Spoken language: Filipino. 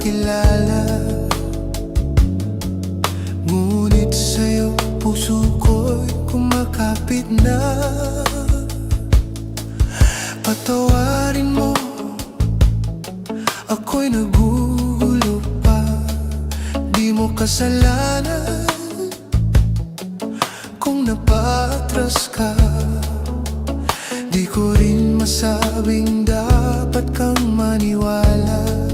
makilala. Ngunit sa'yo puso ko'y kumakapit na. Patawarin mo, ako'y nagugulo pa. Di mo kasalanan kung napatras ka. Di ko rin masabing dapat kang maniwala.